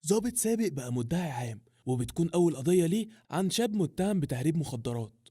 ضابط سابق بقى مدعي عام، وبتكون أول قضية ليه عن شاب متهم بتهريب مخدرات.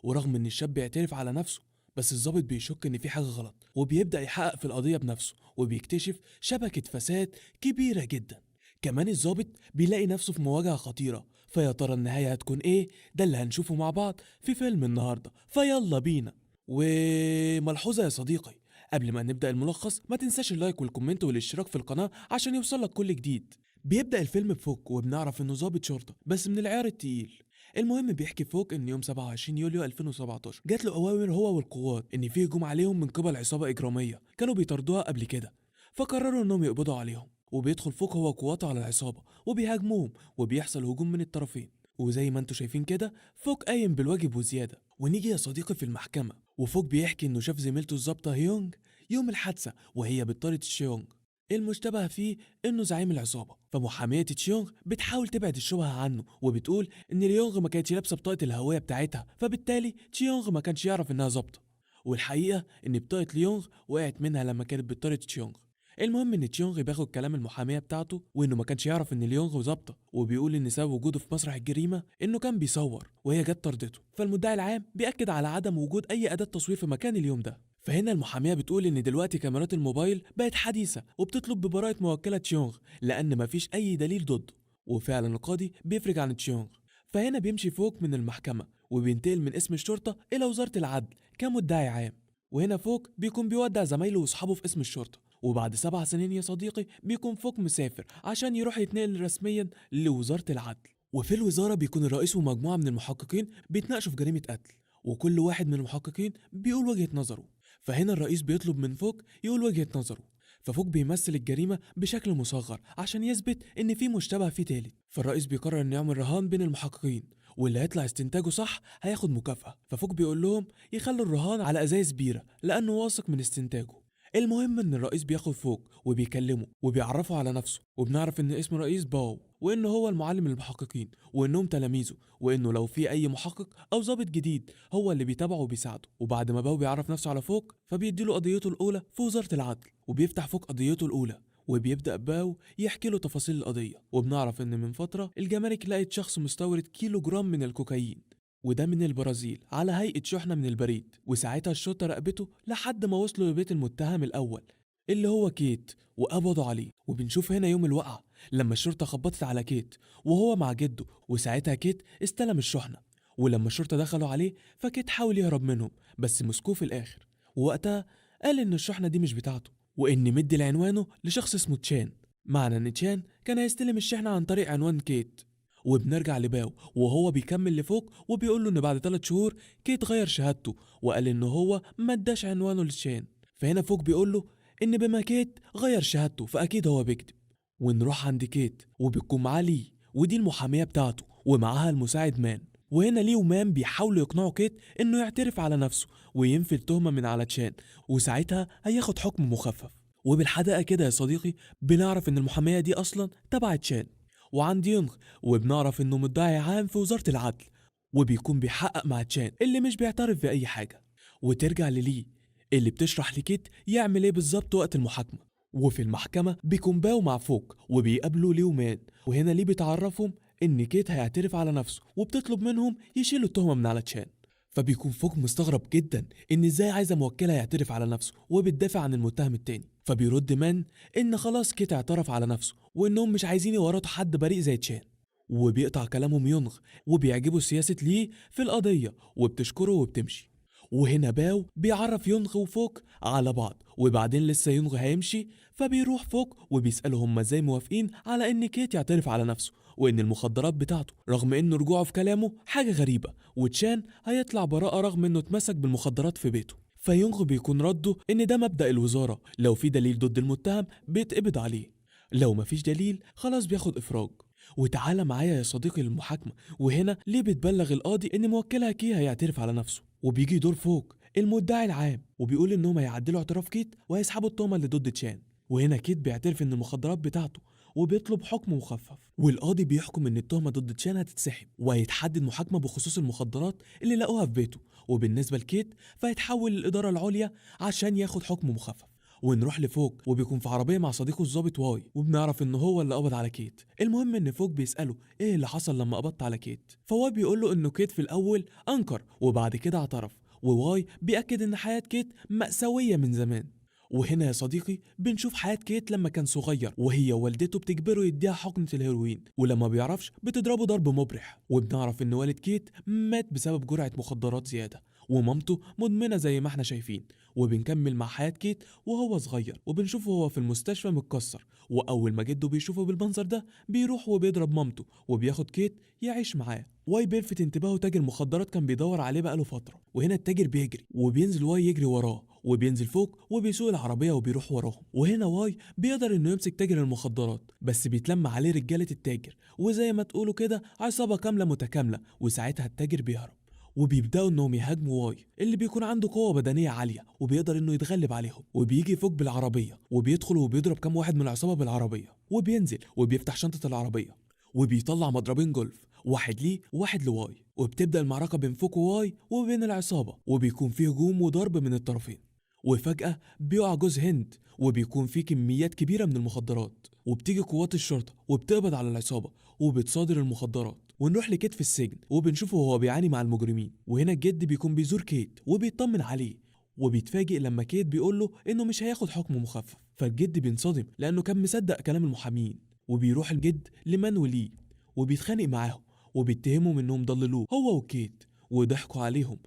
ورغم إن الشاب بيعترف على نفسه، بس الضابط بيشك إن في حاجة غلط، وبيبدأ يحقق في القضية بنفسه، وبيكتشف شبكة فساد كبيرة جدا. كمان الضابط بيلاقي نفسه في مواجهة خطيرة، فيا ترى النهاية هتكون إيه؟ ده اللي هنشوفه مع بعض في فيلم النهاردة، فيلا بينا. وملحوظة يا صديقي، قبل ما نبدأ الملخص ما تنساش اللايك والكومنت والاشتراك في القناة عشان يوصلك كل جديد. بيبدأ الفيلم بفوك، وبنعرف انه ضابط شرطة بس من العيار التقيل. المهم بيحكي فوك ان يوم 27 يوليو 2017 جات له اوامر هو والقوات ان في هجوم عليهم من قبل عصابة اجرامية كانوا بيطاردوها قبل كده، فقرروا انهم يقبضوا عليهم. وبيدخل فوك هو وقواته على العصابة وبيهاجموهم، وبيحصل هجوم من الطرفين. وزي ما انتوا شايفين كده فوك قايم بالواجب وزيادة. ونيجي يا صديقي في المحكمة، وفوك بيحكي انه شاف زميلته الظابطة هيونج يوم الحادثة وهي بتطارد تشيونج المشتبه فيه انه زعيم العصابه. فمحاميه تشيونغ بتحاول تبعد الشبهه عنه، وبتقول ان ليونغ ما كانتش لابسه بطاقه الهويه بتاعتها، فبالتالي تشيونغ ما كانش يعرف انها ظابطه. والحقيقه ان بطاقه ليونغ وقعت منها لما كانت بتطارد تشيونغ. المهم ان تشيونغ بياخد كلام المحاميه بتاعته، وانه ما كانش يعرف ان ليونغ ظابطه، وبيقول ان سبب وجوده في مسرح الجريمه انه كان بيصور وهي جت طردته. فالمدعي العام بيأكد على عدم وجود اي اداه تصوير في مكان اليوم ده. فهنا المحامية بتقول إن دلوقتي كاميرات الموبايل بقت حديثة، وبتطلب ببراءة موكلة تشيونغ لأن مفيش أي دليل ضده. وفعلا القاضي بيفرج عن تشيونغ. فهنا بيمشي فوق من المحكمة، وبينتقل من اسم الشرطة إلى وزارة العدل كمدعي عام. وهنا فوق بيكون بيودع زمايله وأصحابه في اسم الشرطة. وبعد 7 سنين يا صديقي بيكون فوق مسافر عشان يروح يتنقل رسميا لوزارة العدل. وفي الوزارة بيكون الرئيس ومجموعة من المحققين بيتناقشوا في جريمة قتل، وكل واحد من المحققين بيقول وجهة نظره. فهنا الرئيس بيطلب من فوك يقول وجهة نظره. ففوك بيمثل الجريمة بشكل مصغر عشان يثبت إن في مشتبه فيه تالت. فالرئيس بيقرر إنه يعمل رهان بين المحققين، واللي هيطلع استنتاجه صح هياخد مكافأة. ففوك بيقول لهم يخلوا الرهان على أزايز بيرة لأنه واثق من استنتاجه. المهم ان الرئيس بياخد فوق وبيكلمه وبيعرفه على نفسه، وبنعرف ان اسم الرئيس باو، وانه هو المعلم للمحققين، وانهم تلاميذه، وانه لو في اي محقق او ضابط جديد هو اللي بيتابعه وبيساعده. وبعد ما باو بيعرف نفسه على فوق فبيديله قضيته الاولى في وزارة العدل، وبيفتح فوق قضيته الاولى، وبيبدأ باو يحكي له تفاصيل القضية. وبنعرف ان من فترة الجمارك لقت شخص مستورد كيلو جرام من الكوكايين، وده من البرازيل على هيئة شحنة من البريد. وساعتها الشرطة راقبته لحد ما وصلوا لبيت المتهم الأول اللي هو كيت، وقبضوا عليه. وبنشوف هنا يوم الوقعة لما الشرطة خبطت على كيت وهو مع جده، وساعتها كيت استلم الشحنة. ولما الشرطة دخلوا عليه فكيت حاول يهرب منهم، بس مسكوه في الآخر. ووقتها قال إن الشحنة دي مش بتاعته، وإن مدي لعنوانه لشخص اسمه تشان، معنى إن تشان كان هيستلم الشحنة عن طريق عنوان كيت. وبنرجع لباو وهو بيكمل لفوق، وبيقول له ان بعد 3 شهور كيت غير شهادته وقال ان هو ما اداش عنوانه لشان. فهنا فوق بيقول له ان بما كيت غير شهادته فاكيد هو بيكذب. ونروح عند كيت وبيكون معاه لي، ودي المحاميه بتاعته، ومعاها المساعد مان. وهنا لي ومان بيحاولوا يقنعوا كيت انه يعترف على نفسه وينفي التهمه من على تشان، وساعتها هياخد حكم مخفف. وبالحدقه كده يا صديقي بنعرف ان المحاميه دي اصلا تبع تشان وعند يونغ. وبنعرف انه مدعي عام في وزارة العدل، وبيكون بيحقق مع تشان اللي مش بيعترف بأي حاجة. وترجع للي اللي بتشرح لكيت يعمل ايه بالظبط وقت المحاكمة. وفي المحكمة بيكون باو مع فوك وبيقابلوا لي ومان، وهنا لي بتعرفهم ان كيت هيعترف على نفسه، وبتطلب منهم يشيلوا التهمة من على تشان. فبيكون فوق مستغرب جدا ان ازاي عايزه موكلها يعترف على نفسه وبتدافع عن المتهم التاني. فبيرد مان ان خلاص كيت اعترف على نفسه وانهم مش عايزين يورطوا حد بريء زي تشان. وبيقطع كلامهم يونغ، وبيعجبوا سياسة ليه في القضية وبتشكره وبتمشي. وهنا باو بيعرف يونغ وفوك على بعض، وبعدين لسه يونغ هيمشي فبيروح فوك وبيسأله هما ازاي موافقين على ان كيت يعترف على نفسه وان المخدرات بتاعته، رغم ان رجوعه في كلامه حاجة غريبة، وتشان هيطلع براءة رغم انه اتمسك بالمخدرات في بيته. فيونغ بيكون رده ان ده مبدأ الوزارة، لو في دليل ضد المتهم بيتقبض عليه، لو مفيش دليل خلاص بياخد افراج. وتعالى معايا يا صديقي للمحاكمة. وهنا ليه بتبلغ القاضي ان موكلها كي هيعترف على نفسه، وبيجي دور فوق المدعي العام وبيقول انهم هيعدلوا اعتراف كيت وهيسحبوا التهمة اللي ضد تشان. وهنا كيت بيعترف ان المخدرات بتاعته وبيطلب حكم مخفف، والقاضي بيحكم ان التهمة ضد تشان هتتسحب وهيتحدد محاكمة بخصوص المخدرات اللي لقوها في بيته. وبالنسبة لكيت فهيتحول للإدارة العليا عشان ياخد حكم مخفف. ونروح لفوق وبيكون في عربية مع صديقه الضابط واي، وبنعرف ان هو اللي قبض على كيت. المهم ان فوق بيسأله ايه اللي حصل لما قبضت على كيت، فواي بيقول له انه كيت في الاول انكر وبعد كده اعترف، وواي بيأكد ان حياة كيت مأساوية من زمان. وهنا يا صديقي بنشوف حياة كيت لما كان صغير، وهي والدته بتجبره يديها حقنة الهيروين، ولما بيعرفش بتضربه ضرب مبرح. وبنعرف ان والد كيت مات بسبب جرعة مخدرات زيادة، ومامته مدمنة زي ما احنا شايفين. وبنكمل مع حياة كيت وهو صغير، وبنشوفه هو في المستشفى متكسر، وأول ما جده بيشوفه بالمنظر ده بيروح وبيضرب مامته وبياخد كيت يعيش معاه. واي بيلفت انتباهه تاجر مخدرات كان بيدور عليه بقاله فترة، وهنا التاجر بيجري وبينزل واي يجري وراه، وبينزل فوق وبيسوق العربية وبيروح وراهم. وهنا واي بيقدر انه يمسك تاجر المخدرات، بس بيتلم عليه رجالة التاجر وزي ما تقولوا كده عصابة كاملة متكاملة، وساعتها التاجر بيهرب. وبيبداوا انهم يهاجموا واي اللي بيكون عنده قوه بدنيه عاليه وبيقدر انه يتغلب عليهم. وبيجي فوق بالعربيه وبيدخل وبيضرب كام واحد من العصابه بالعربيه، وبينزل وبيفتح شنطه العربيه وبيطلع مضربين جولف، واحد ليه وواحد لواي. وبتبدا المعركه بين فوق وواي وبين العصابه، وبيكون فيه هجوم وضرب من الطرفين. وفجأة بيقع جوز هند وبيكون فيه كميات كبيرة من المخدرات، وبتيجي قوات الشرطة وبتقبض على العصابة وبتصادر المخدرات. ونروح لكيت في السجن وبنشوفه وهو بيعاني مع المجرمين، وهنا الجد بيكون بيزور كيت وبيطمن عليه، وبيتفاجئ لما كيت بيقول له انه مش هياخد حكم مخفف. فالجد بينصدم لانه كان مصدق كلام المحامين. وبيروح الجد لمان وليه وبيتخانق معاهم، وبيتهمهم انهم ضللوه هو وكيت وضحكوا عليهم،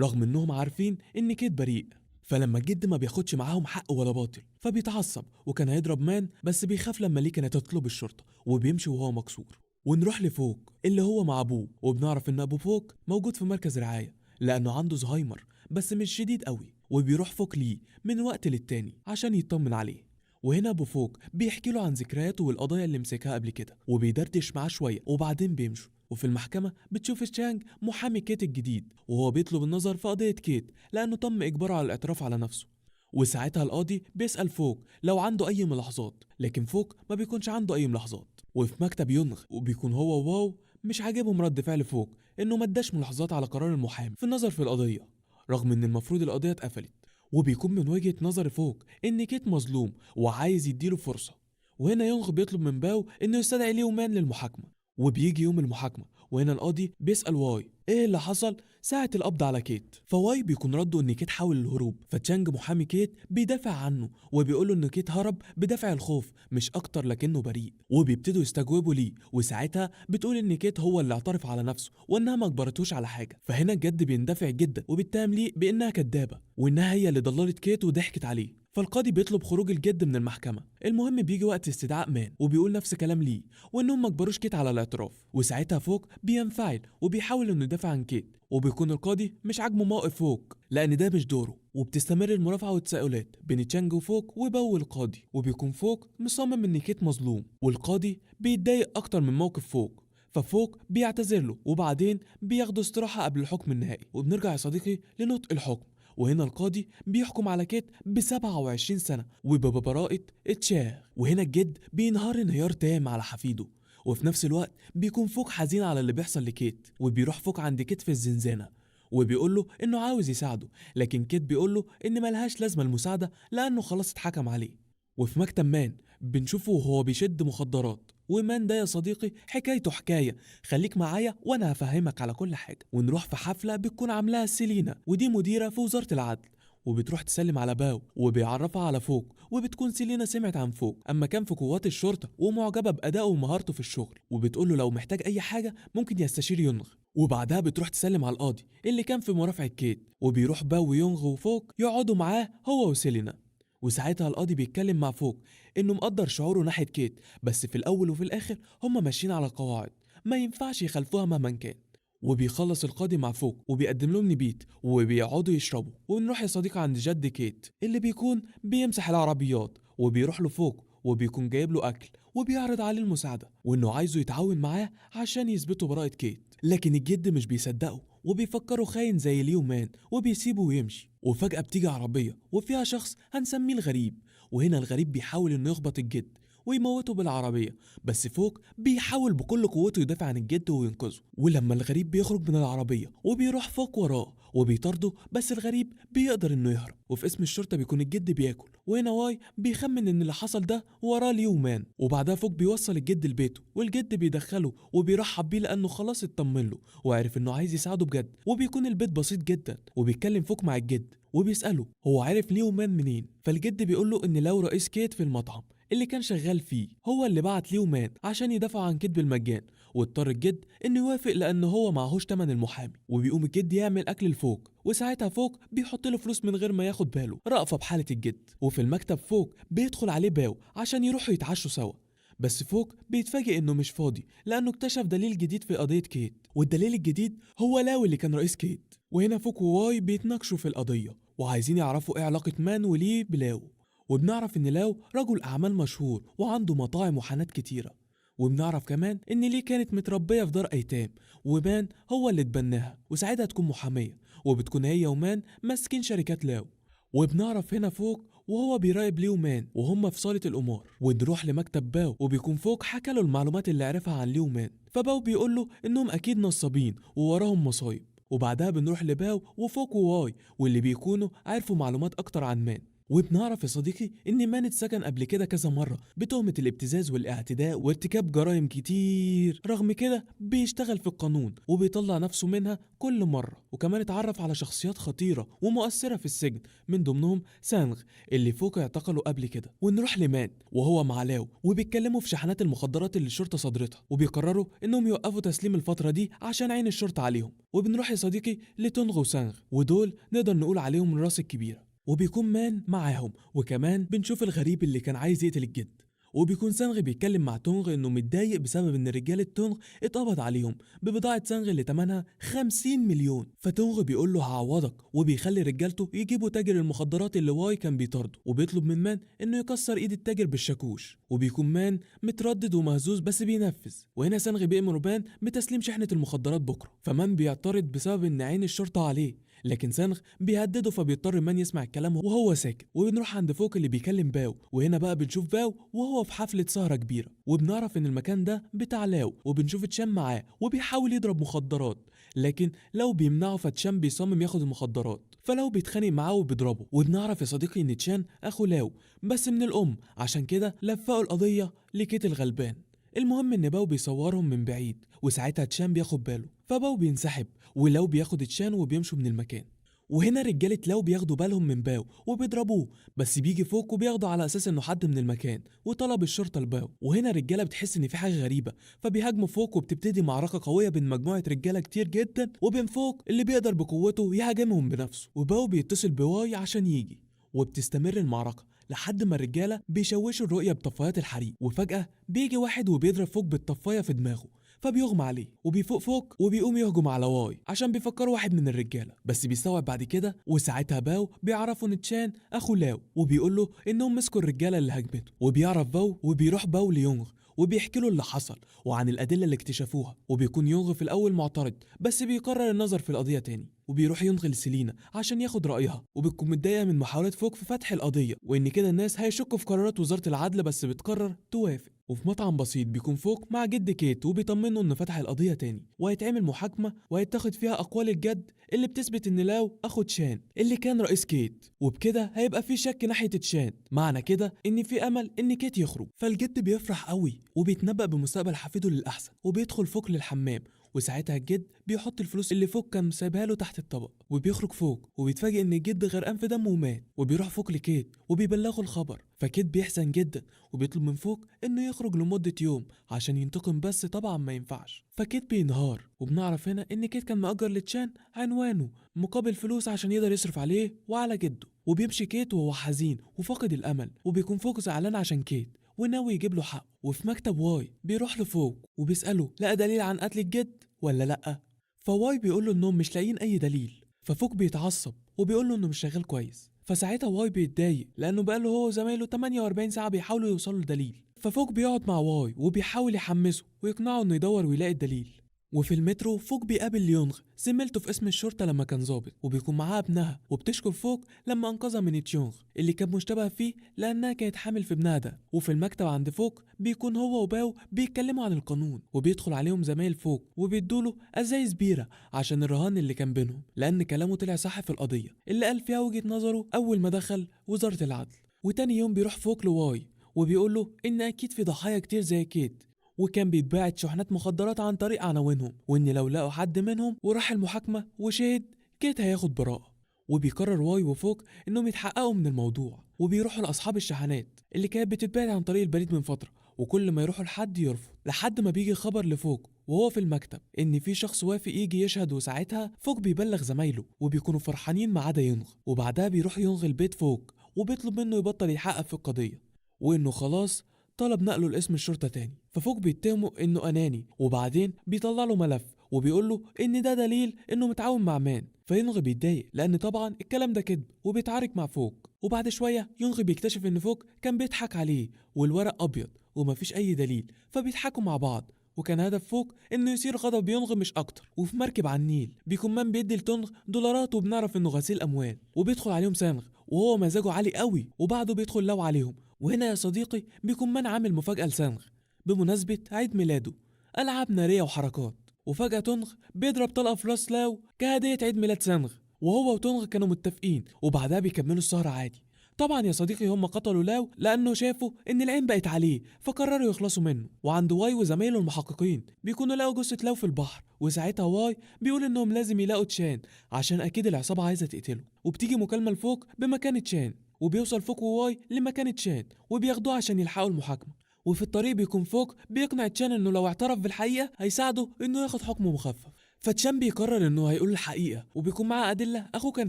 رغم انهم عارفين ان كيت بريء. فلما الجد ما بياخدش معاهم حق ولا باطل فبيتعصب، وكان هيضرب مان بس بيخاف لما ليه كانت تطلب الشرطة، وبيمشي وهو مكسور. ونروح لفوق اللي هو مع ابوه، وبنعرف ان ابو فوق موجود في مركز رعاية لانه عنده زهايمر بس مش شديد قوي، وبيروح فوق ليه من وقت للتاني عشان يطمن عليه. وهنا ابو فوق بيحكي له عن ذكرياته والقضايا اللي مسكها قبل كده، وبيدردش معاه شويه وبعدين بيمشوا. وفي المحكمة بتشوف تشانج محامي كيت الجديد، وهو بيطلب النظر في قضية كيت لأنه تم إجباره على الاعتراف على نفسه. وساعتها القاضي بيسأل فوق لو عنده أي ملاحظات، لكن فوق ما بيكونش عنده أي ملاحظات. وفي مكتب يونغ وبيكون هو واو مش عاجبهم رد فعل فوق إنه ما اداش ملاحظات على قرار المحامي في النظر في القضية، رغم إن المفروض القضية اتقفلت. وبيكون من وجهة نظر فوق إن كيت مظلوم وعايز يديله فرصة. وهنا يونغ بيطلب من باو إنه يستدعي ليه مان للمحاكمة. وبيجي يوم المحاكمة، وهنا القاضي بيسأل واي ايه اللي حصل ساعة القبض على كيت، فواي بيكون رده ان كيت حاول الهروب، فتشانج محامي كيت بيدافع عنه وبيقوله ان كيت هرب بدافع الخوف مش اكتر لكنه بريء. وبيبتدوا يستجوبوا ليه، وساعتها بتقول ان كيت هو اللي اعترف على نفسه وانها ما اجبرتوش على حاجة. فهنا الجد بيندفع جدا وبيتهم ليه بانها كدابة وانها هي اللي ضللت كيت وضحكت عليه. فالقاضي بيطلب خروج الجد من المحكمة. المهم بيجي وقت استدعاء مان وبيقول نفس كلام ليه وانهم ما اجبروش كيت على الاعتراف. وساعتها فوق بينفعل وبيحاول انه يدافع عن كيت، وبيكون القاضي مش عاجبه موقف فوق لان ده مش دوره. وبتستمر المرافعة والتساؤلات بين تشانج وفوق وبو القاضي، وبيكون فوق مصمم ان كيت مظلوم، والقاضي بيتضايق اكتر من موقف فوق. ففوق بيعتذر له وبعدين بياخدوا استراحة قبل الحكم النهائي. وبنرجع يا صديقي لنطق الحكم، وهنا القاضي بيحكم على كيت ب27 سنة وببراءة اتشاه. وهنا الجد بينهار انهيار تام على حفيده، وفي نفس الوقت بيكون فوق حزين على اللي بيحصل لكيت. وبيروح فوق عند كيت في الزنزانة وبيقول له انه عاوز يساعده، لكن كيت بيقول له ان ملهاش لازمة المساعدة لانه خلاص اتحكم عليه. وفي مكتب مان بنشوفه وهو بيشد مخدرات، ومان ده يا صديقي حكايته حكاية، خليك معايا وانا هفهمك على كل حاجة. ونروح في حفلة بتكون عاملاها سيلينا، ودي مديرة في وزارة العدل، وبتروح تسلم على باو وبيعرفها على فوق. وبتكون سيلينا سمعت عن فوق اما كان في قوات الشرطة ومعجبة بأدائه ومهارته في الشغل، وبتقول له لو محتاج اي حاجة ممكن يستشير يونغ. وبعدها بتروح تسلم على القاضي اللي كان في مرافعة كيت، وبيروح باو ويونغ وفوق يقعدوا معاه هو وسيلينا. وساعتها القاضي بيتكلم مع فوق انه مقدر شعوره ناحية كيت، بس في الاول وفي الاخر هما ماشيين على قواعد ما ينفعش يخالفوها مهما كان. وبيخلص القاضي مع فوق وبيقدم لهم نبيت وبيقعدوا يشربوا. ونروح يا صديقي عند جد كيت اللي بيكون بيمسح العربيات، وبيروح له فوق وبيكون جايب له اكل وبيعرض عليه المساعده وانه عايزه يتعاون معاه عشان يثبتوا براءه كيت. لكن الجد مش بيصدقه وبيفكروا خاين زي ليو مان وبيسيبه ويمشي. وفجاه بتيجي عربيه وفيها شخص هنسميه الغريب، وهنا الغريب بيحاول انه يخبط الجد ويموته بالعربية، بس فوق بيحاول بكل قوته يدافع عن الجد وينقذه. ولما الغريب بيخرج من العربية وبيروح فوق وراه وبيطارده، بس الغريب بيقدر انه يهرب. وفي اسم الشرطة بيكون الجد بياكل، وهنا واي بيخمن ان اللي حصل ده وراه ليو مان. وبعدها فوق بيوصل الجد لبيته، والجد بيدخله وبيرحب بيه لانه خلاص اطمن له وعرف انه عايز يساعده بجد. وبيكون البيت بسيط جدا، وبيتكلم فوق مع الجد وبيسأله هو عارف ليو مان منين. فالجد بيقول له ان لو رئيس كيت في المطعم اللي كان شغال فيه هو اللي بعت ليو مان عشان يدافع عن كيت بالمجان، واضطر الجد انه يوافق لانه هو معهوش تمن المحامي. وبيقوم الجد يعمل اكل لفوق، وساعتها فوق بيحط له فلوس من غير ما ياخد باله، رأفة بحالة الجد. وفي المكتب فوق بيدخل عليه باو عشان يروحوا يتعشوا سوا، بس فوق بيتفاجئ انه مش فاضي لانه اكتشف دليل جديد في قضية كيت، والدليل الجديد هو لاو اللي كان رئيس كيت. وهنا فوق وواي بيتناقشوا في القضية وعايزين يعرفوا ايه علاقة مان وليه بلاو. وبنعرف ان لاو رجل اعمال مشهور وعنده مطاعم وحانات كتيرة. وبنعرف كمان ان ليه كانت متربية في دار ايتام، ومان هو اللي اتبناها وساعتها تكون محامية، وبتكون هي ومان ماسكين شركات لاو. وبنعرف هنا فوق وهو بيراقب ليو مان وهم في صالة القمار. ونروح لمكتب باو وبيكون فوق حكى له المعلومات اللي عرفها عن ليو مان، فباو بيقول له انهم اكيد نصابين ووراهم مصايب. وبعدها بنروح لباو وفوق وواي واللي بيكونوا عرفوا معلومات اكتر عن مان. وبنعرف يا صديقي ان مان اتسجن قبل كده كذا مره بتهمه الابتزاز والاعتداء وارتكاب جرائم كتير، رغم كده بيشتغل في القانون وبيطلع نفسه منها كل مره. وكمان اتعرف على شخصيات خطيره ومؤثره في السجن، من ضمنهم سانغ اللي فوق اعتقله قبل كده. ونروح لمان وهو مع لاو وبيتكلموا في شحنات المخدرات اللي الشرطه صادرتها، وبيقرروا انهم يوقفوا تسليم الفتره دي عشان عين الشرطه عليهم. وبنروح يا صديقي لتونغ وسانغ، ودول نقدر نقول عليهم الراس الكبيره. وبيكون مان معاهم، وكمان بنشوف الغريب اللي كان عايز يقتل الجد. وبيكون سانغ بيتكلم مع تونغ انه متضايق بسبب ان رجاله تونغ اتقبض عليهم ببضاعه سانغ اللي تمنها 50 مليون. فتونغ بيقول له هعوضك، وبيخلي رجالته يجيبوا تاجر المخدرات اللي واي كان بيطارده، وبيطلب من مان انه يكسر ايد التاجر بالشاكوش. وبيكون مان متردد ومهزوز بس بينفذ. وهنا سانغ بيأمر مان بتسليم شحنه المخدرات بكره، فمان بيعترض بسبب ان عين الشرطه عليه، لكن سانغ بيهدده فبيضطر مان يسمع الكلام وهو ساكت. وبنروح عند فوق اللي بيكلم باو، وهنا بقى بنشوف باو وهو في حفلة سهرة كبيرة، وبنعرف ان المكان ده بتاع لاو، وبنشوف تشام معاه وبيحاول يضرب مخدرات، لكن لو بيمنعه فتشام بيصمم ياخد المخدرات، فلو بيتخانق معاه وبيضربه. وبنعرف يا صديقي ان تشان اخو لاو بس من الام، عشان كده لفقوا القضية لكيت الغلبان. المهم ان باو بيصورهم من بعيد، وساعتها تشان بياخد باله فباو بينسحب، ولو بياخد تشان وبيمشوا من المكان. وهنا رجالة لاو بياخدوا بالهم من باو وبيضربوه، بس بيجي فوق وبياخدوا على اساس انه حد من المكان وطلب الشرطة لباو. وهنا الرجالة بتحس ان في حاجة غريبة فبيهاجموا فوق، وبتبتدي معركة قوية بين مجموعة رجالة كتير جدا وبين فوق اللي بيقدر بقوته يهاجمهم بنفسه. وباو بيتصل بواي عشان يجي، وبتستمر المعركة لحد ما الرجالة بيشوشوا الرؤية بطفايات الحريق. وفجأة بيجي واحد وبيضرب فوق بالطفاية في دماغه فبيغمى عليه، وبيفوق فوق وبيقوم يهجم على واي عشان بيفكروا واحد من الرجاله، بس بيستوعب بعد كده. وساعتها باو بيعرفوا ان تشان اخو لاو، وبيقول له انهم مسكوا الرجاله اللي هجمته. وبيعرف باو وبيروح باو ليونغ وبيحكي له اللي حصل وعن الادله اللي اكتشفوها. وبيكون يونغ في الاول معترض بس بيقرر النظر في القضيه تاني، وبيروح ينقل لسيلينا عشان ياخد رايها، وبتكون متضايقه من محاولات فوق في فتح القضيه وان كده الناس هيشكوا في قرارات وزاره العدل، بس بتقرر توافق. وفي مطعم بسيط بيكون فوق مع جد كيت وبيطمنه انه فتح القضيه تاني وهيتعمل محاكمه وهيتاخد فيها اقوال الجد اللي بتثبت ان لاو اخو تشان اللي كان رئيس كيت، وبكده هيبقى في شك ناحيه تشان، معنى كده ان في امل ان كيت يخرج. فالجد بيفرح قوي وبيتنبأ بمستقبل حفيده للاحسن، وبيدخل فوق للحمام، وساعتها الجد بيحط الفلوس اللي فوق كان سايبها له تحت الطبق، وبيخرج فوق وبيتفاجئ ان الجد غرقان في دمه ومات. وبيروح فوق لكيت وبيبلغه الخبر، فكيت بيحزن جدا وبيطلب من فوق انه يخرج لمده يوم عشان ينتقم، بس طبعا ما ينفعش. فكيت بينهار، وبنعرف هنا ان كيت كان مأجر لتشان عنوانه مقابل فلوس عشان يقدر يصرف عليه وعلى جده. وبيمشي كيت وهو حزين وفاقد الامل، وبيكون فوق زعلان عشان كيت وناوي يجيب له حق. وفي مكتب واي بيروح لفوق وبيسأله لقى دليل عن قتل الجد ولا لأ، فواي بيقول له انهم مش لاقيين اي دليل. ففوق بيتعصب وبيقول له انه مش شغال كويس، فساعتها واي بيتضايق لانه بقاله هو وزمايله 48 ساعه بيحاولوا يوصلوا لدليل. ففوق بيقعد مع واي وبيحاول يحمسه ويقنعه انه يدور ويلاقي الدليل. وفي المترو فوق بيقابل ليونغ زميلته في اسم الشرطة لما كان ظابط، وبيكون معاها ابنها، وبتشكر فوق لما انقذها من تشيونغ اللي كان مشتبه فيه لانها كانت حامل في ابنها ده. وفي المكتب عند فوق بيكون هو وباو بيتكلموا عن القانون، وبيدخل عليهم زمايل فوق وبيدوله ازايز بيرة عشان الرهان اللي كان بينهم، لان كلامه طلع صح في القضية اللي قال فيها وجهة نظره اول ما دخل وزارة العدل. وتاني يوم بيروح فوق لواي وبيقول له ان اكيد في ضحايا كتير زي كيت، وكان بيتباعت شحنات مخدرات عن طريق عناوينهم، وان لو لقوا حد منهم وراح المحاكمة وشهد كيت هياخد براءة. وبيقرر واي وفوق انهم يتحققوا من الموضوع، وبيروحوا لاصحاب الشحنات اللي كانت بتتباعت عن طريق البريد من فترة، وكل ما يروحوا لحد يرفض، لحد ما بيجي خبر لفوق وهو في المكتب ان في شخص وافق يجي يشهد، وساعتها فوق بيبلغ زمايله وبيكونوا فرحانين ما عدا يونغ. وبعدها بيروح يونغ البيت فوق وبيطلب منه يبطل يحقق في القضية، وانه خلاص طلب نقله لاسم الشرطة تاني. ففوق بيتهمه انه اناني، وبعدين بيطلع له ملف وبيقول له ان ده دليل انه متعاون مع مان. فيونغ بيتضايق لان طبعا الكلام ده كذب، وبيتعارك مع فوق. وبعد شوية يونغ بيكتشف ان فوق كان بيضحك عليه والورق ابيض ومفيش اي دليل، فبيضحكوا مع بعض. وكان هدف فوق انه يثير غضب يونغ مش اكتر. وفي مركب على النيل بيكون مان بيدي لتونغ دولارات، وبنعرف انه غسيل اموال، وبيدخل عليهم سانغ وهو مزاجه عالي قوي، وبعده بيدخل لو عليهم. وهنا يا صديقي بيكون مان عامل مفاجأة لسانغ بمناسبة عيد ميلاده، ألعاب نارية وحركات. وفجأة تونغ بيضرب طلقة في راس لاو كهدية عيد ميلاد سانغ، وهو وتونغ كانوا متفقين، وبعدها بيكملوا السهرة عادي. طبعا يا صديقي هم قتلوا لاو لأنه شافوا إن العين بقت عليه، فقرروا يخلصوا منه. وعند واي وزمايله المحققين بيكونوا لقوا جثة لاو في البحر، وساعتها واي بيقول إنهم لازم يلاقوا تشان عشان أكيد العصابة عايزة تقتله. وبتيجي مكالمة لفوق بمكان تشان، وبيوصل فوق وواي لمكان تشان وبياخدوه عشان يلحقوا المحاكمة. وفي الطريق بيكون فوق بيقنع تشان انه لو اعترف بالحقيقة هيساعده انه ياخد حكم مخفف. فتشان بيقرر انه هيقول الحقيقة، وبيكون معاه ادلة اخوه كان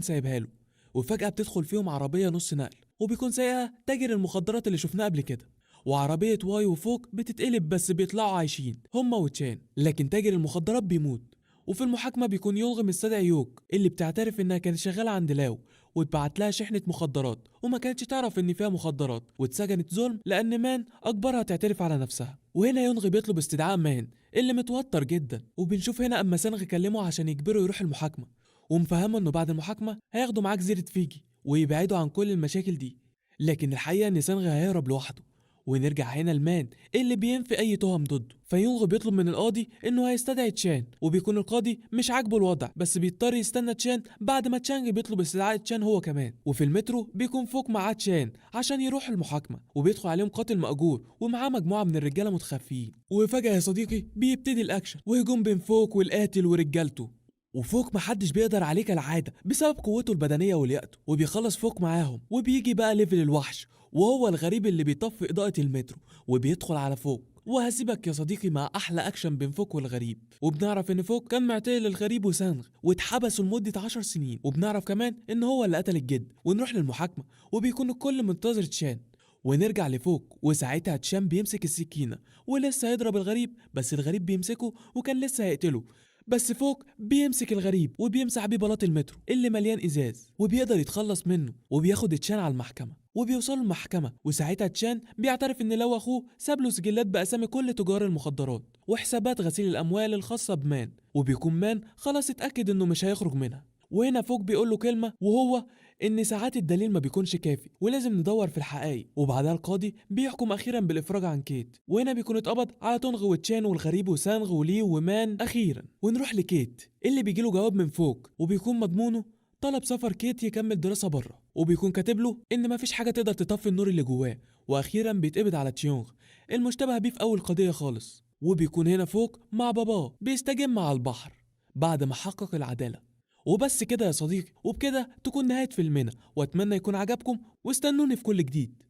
سايبها له. وفجأة بتدخل فيهم عربية نص نقل، وبيكون سايقها تاجر المخدرات اللي شفناه قبل كده. وعربية واي وفوق بتتقلب، بس بيطلعوا عايشين هما وتشان، لكن تاجر المخدرات بيموت. وفي المحاكمة بيكون يونغ مستدعي يوك اللي بتعترف انها كانت شغالة عند لاو، واتبعت لها شحنة مخدرات وما كانتش تعرف ان فيها مخدرات، واتسجنت ظلم لان مان اجبرها تعترف على نفسها. وهنا يونغ بيطلب استدعاء مان اللي متوتر جدا، وبنشوف هنا اما سانغ كلمه عشان يجبره يروح المحاكمة، ومفهمه انه بعد المحاكمة هياخدوا معاه جزيرة فيجي ويبعدوا عن كل المشاكل دي. لكن الحقيقة ان سانغ هيهرب لوحده. ونرجع هنا لمان اللي بينفي اي تهم ضده، فيونغ بيطلب من القاضي انه هيستدعي تشان، وبيكون القاضي مش عاجبه الوضع، بس بيضطر يستنى تشان بعد ما تشانج بيطلب استدعاء تشان هو كمان. وفي المترو بيكون فوق معاه تشان عشان يروح المحاكمه، وبيدخل عليهم قاتل مأجور ومعاه مجموعه من الرجاله متخفيين. وفجاه يا صديقي بيبتدي الاكشن وهجوم بين فوق والقاتل ورجالته. وفوق محدش بيقدر عليه كالعادة بسبب قوته البدنية ولياقته، وبيخلص فوق معاهم. وبيجي بقى ليفل الوحش وهو الغريب اللي بيطفي إضاءة المترو وبيدخل على فوق. وهسيبك يا صديقي مع أحلى أكشن بين فوق والغريب. وبنعرف إن فوق كان معتقل للغريب وسانغ واتحبسوا لمدة 10 سنين، وبنعرف كمان إن هو اللي قتل الجد. ونروح للمحاكمة وبيكون الكل منتظر تشان، ونرجع لفوق وساعتها تشان بيمسك السكينة ولسه هيضرب الغريب، بس الغريب بيمسكه وكان لسه هيقتله، بس فوق بيمسك الغريب وبيمسح بيه بلاط المترو اللي مليان ازاز، وبيقدر يتخلص منه. وبياخد تشان على المحكمة وبيوصلوا المحكمة، وساعتها تشان بيعترف ان لو اخوه ساب له سجلات باسامي كل تجار المخدرات وحسابات غسيل الاموال الخاصة بمان، وبيكون مان خلاص اتاكد انه مش هيخرج منها. وهنا فوق بيقول له كلمة، وهو ان ساعات الدليل ما بيكونش كافي ولازم ندور في الحقائق. وبعدها القاضي بيحكم اخيرا بالافراج عن كيت، وهنا بيكون اتقبض على تونغ وتشان والغريب وسانغ ولي ومان اخيرا. ونروح لكيت اللي بيجيله جواب من فوق وبيكون مضمونه طلب سفر كيت يكمل دراسة بره، وبيكون كاتب له ان مفيش حاجة تقدر تطفي النور اللي جواه. واخيرا بيتقبض على تشيونغ المشتبه بيه في اول قضية خالص. وبيكون هنا فوق مع باباه بيستجم على البحر بعد ما حقق العدالة. وبس كده يا صديقي، وبكده تكون نهاية فيلمنا، واتمنى يكون عجبكم، واستنوني في كل جديد.